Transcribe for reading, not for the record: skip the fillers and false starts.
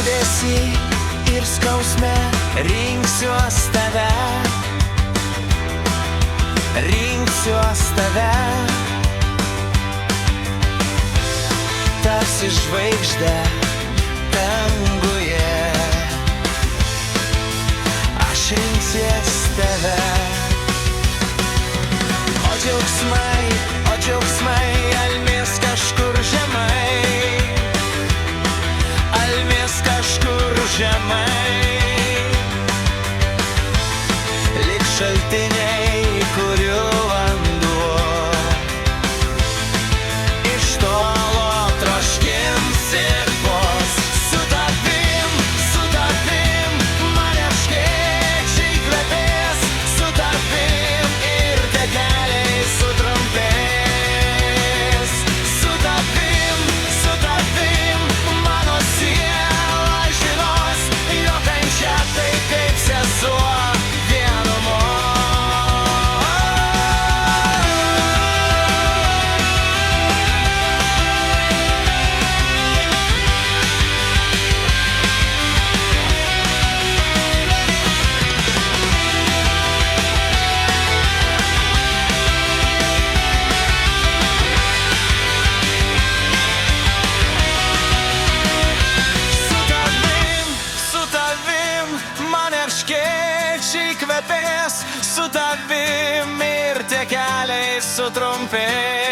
liūdesį ir skausme rinksiuos tave, rinksiuos tave. Tarsi žvaigždė danguje, aš rinksiuos tave. O džiaugsmai, almės kažkur žemai, almės kažkur žemai, lyg šaltiniai, kurių vanduo iš tolo troškins ir vos. Su tavim mane škėčiai kvepės, su tavim ir tie keliai sutrumpės. Su tavim mano siela žinos, jo kančia tai kaip sesuo vienumo. Su tavim man erškėčiai kvepės, su tavim ir tie keliai sutrumpės.